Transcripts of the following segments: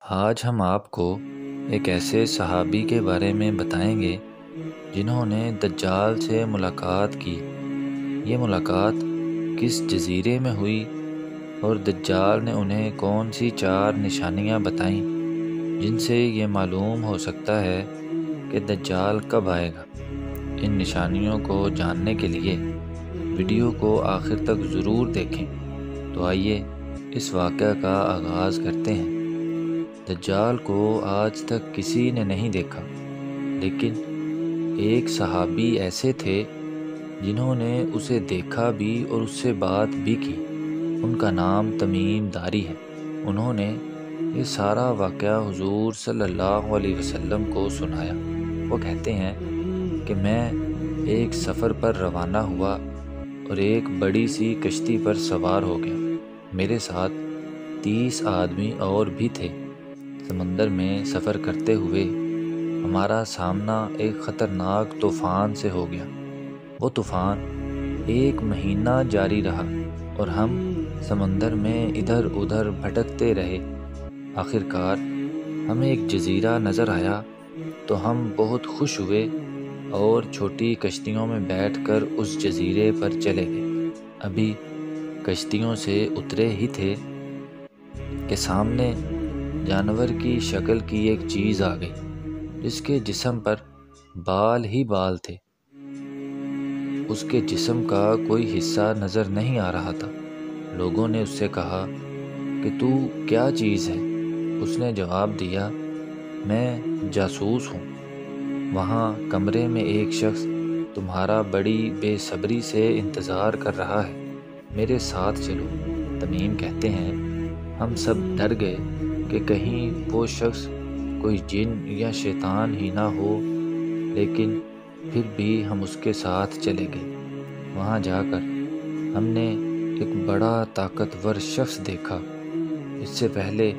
آج ہم آپ کو ایک ایسے صحابی کے بارے میں بتائیں گے جنہوں نے دجال سے ملاقات کی۔ یہ ملاقات کس جزیرے میں ہوئی اور دجال نے انہیں کون سی 4 نشانیاں بتائیں جن سے یہ معلوم ہو سکتا ہے کہ دجال کب آئے گا۔ ان نشانیوں کو جاننے کے لیے ویڈیو کو آخر تک ضرور دیکھیں۔ تو آئیے اس واقعہ کا آغاز کرتے ہیں۔ دجال کو آج تک کسی نے نہیں دیکھا، لیکن ایک صحابی ایسے تھے جنہوں نے اسے دیکھا بھی اور اس سے بات بھی کی۔ ان کا نام تمیم داری ہے۔ انہوں نے یہ سارا واقعہ حضور صلی اللہ علیہ وسلم کو سنایا۔ وہ کہتے ہیں کہ میں ایک سفر پر روانہ ہوا اور ایک بڑی سی کشتی پر سوار ہو گیا۔ میرے ساتھ 30 آدمی اور بھی تھے۔ سمندر میں سفر کرتے ہوئے ہمارا سامنا ایک خطرناک طوفان سے ہو گیا۔ وہ طوفان 1 مہینہ جاری رہا اور ہم سمندر میں ادھر ادھر بھٹکتے رہے۔ آخرکار ہمیں ایک جزیرہ نظر آیا تو ہم بہت خوش ہوئے اور چھوٹی کشتیوں میں بیٹھ کر اس جزیرے پر چلے گئے۔ ابھی کشتیوں سے اترے ہی تھے کہ سامنے جانور کی شکل کی ایک چیز آ گئی جس کے جسم پر بال ہی بال تھے۔ اس کے جسم کا کوئی حصہ نظر نہیں آ رہا تھا۔ لوگوں نے اس سے کہا کہ تو کیا چیز ہے؟ اس نے جواب دیا، میں جاسوس ہوں۔ وہاں کمرے میں ایک شخص تمہارا بڑی بے صبری سے انتظار کر رہا ہے، میرے ساتھ چلو۔ تمیم کہتے ہیں، ہم سب ڈر گئے کہ کہیں وہ شخص کوئی جن یا شیطان ہی نہ ہو، لیکن پھر بھی ہم اس کے ساتھ چلے گئے۔ وہاں جا کر ہم نے ایک بڑا طاقتور شخص دیکھا۔ اس سے پہلے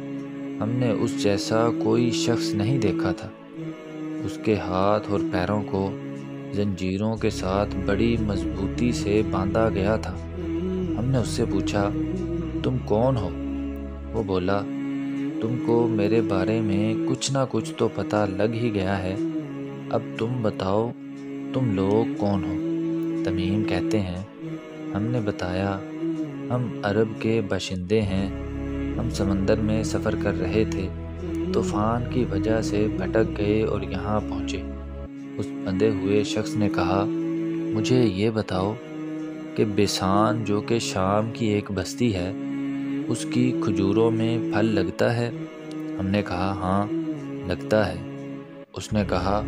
ہم نے اس جیسا کوئی شخص نہیں دیکھا تھا۔ اس کے ہاتھ اور پیروں کو زنجیروں کے ساتھ بڑی مضبوطی سے باندھا گیا تھا۔ ہم نے اس سے پوچھا، تم کون ہو؟ وہ بولا، تم کو میرے بارے میں کچھ نہ کچھ تو پتہ لگ ہی گیا ہے، اب تم بتاؤ تم لوگ کون ہو؟ تمیم کہتے ہیں، ہم نے بتایا، ہم عرب کے باشندے ہیں۔ ہم سمندر میں سفر کر رہے تھے، طوفان کی وجہ سے بھٹک گئے اور یہاں پہنچے۔ اس بندھے ہوئے شخص نے کہا، مجھے یہ بتاؤ کہ بیسان جو کہ شام کی ایک بستی ہے، اس کی کھجوروں میں پھل لگتا ہے؟ ہم نے کہا، ہاں لگتا ہے۔ اس نے کہا،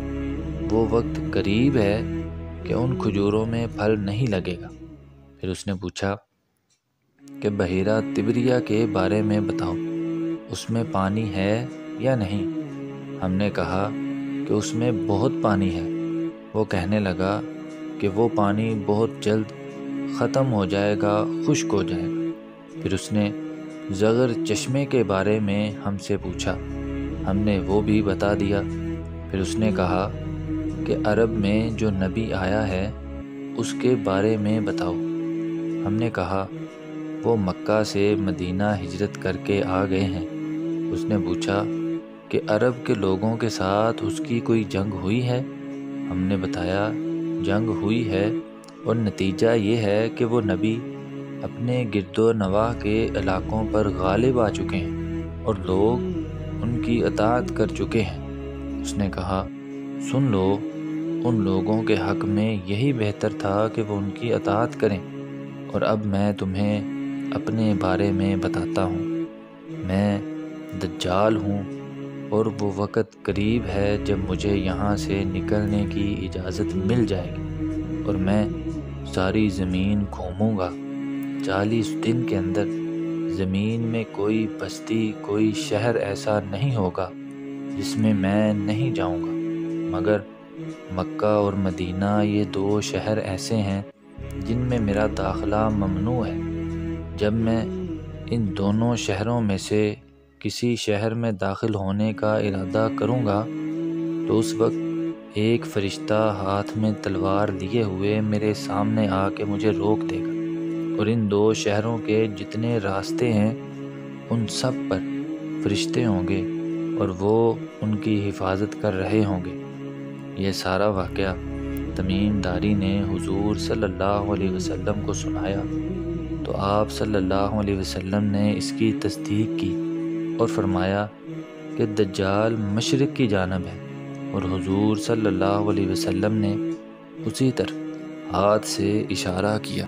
وہ وقت قریب ہے کہ ان کھجوروں میں پھل نہیں لگے گا۔ پھر اس نے پوچھا کہ بحیرہ طبریہ کے بارے میں بتاؤ، اس میں پانی ہے یا نہیں؟ ہم نے کہا کہ اس میں بہت پانی ہے۔ وہ کہنے لگا کہ وہ پانی بہت جلد ختم ہو جائے گا، خشک ہو جائے گا۔ پھر اس نے زغر چشمے کے بارے میں ہم سے پوچھا، ہم نے وہ بھی بتا دیا۔ پھر اس نے کہا کہ عرب میں جو نبی آیا ہے اس کے بارے میں بتاؤ۔ ہم نے کہا، وہ مکہ سے مدینہ ہجرت کر کے آ گئے ہیں۔ اس نے پوچھا کہ عرب کے لوگوں کے ساتھ اس کی کوئی جنگ ہوئی ہے؟ ہم نے بتایا، جنگ ہوئی ہے اور نتیجہ یہ ہے کہ وہ نبی اپنے گرد و نواح کے علاقوں پر غالب آ چکے ہیں اور لوگ ان کی اطاعت کر چکے ہیں۔ اس نے کہا، سن لو، ان لوگوں کے حق میں یہی بہتر تھا کہ وہ ان کی اطاعت کریں۔ اور اب میں تمہیں اپنے بارے میں بتاتا ہوں، میں دجال ہوں اور وہ وقت قریب ہے جب مجھے یہاں سے نکلنے کی اجازت مل جائے گی اور میں ساری زمین گھوموں گا۔ 40 دن کے اندر زمین میں کوئی بستی، کوئی شہر ایسا نہیں ہوگا جس میں میں نہیں جاؤں گا، مگر مکہ اور مدینہ یہ 2 شہر ایسے ہیں جن میں میرا داخلہ ممنوع ہے۔ جب میں ان دونوں شہروں میں سے کسی شہر میں داخل ہونے کا ارادہ کروں گا تو اس وقت ایک فرشتہ ہاتھ میں تلوار لیے ہوئے میرے سامنے آ کے مجھے روک دے گا، اور ان 2 شہروں کے جتنے راستے ہیں ان سب پر فرشتے ہوں گے اور وہ ان کی حفاظت کر رہے ہوں گے۔ یہ سارا واقعہ تمیم داری نے حضور صلی اللہ علیہ وسلم کو سنایا تو آپ صلی اللہ علیہ وسلم نے اس کی تصدیق کی اور فرمایا کہ دجال مشرق کی جانب ہے، اور حضور صلی اللہ علیہ وسلم نے اسی طرف ہاتھ سے اشارہ کیا۔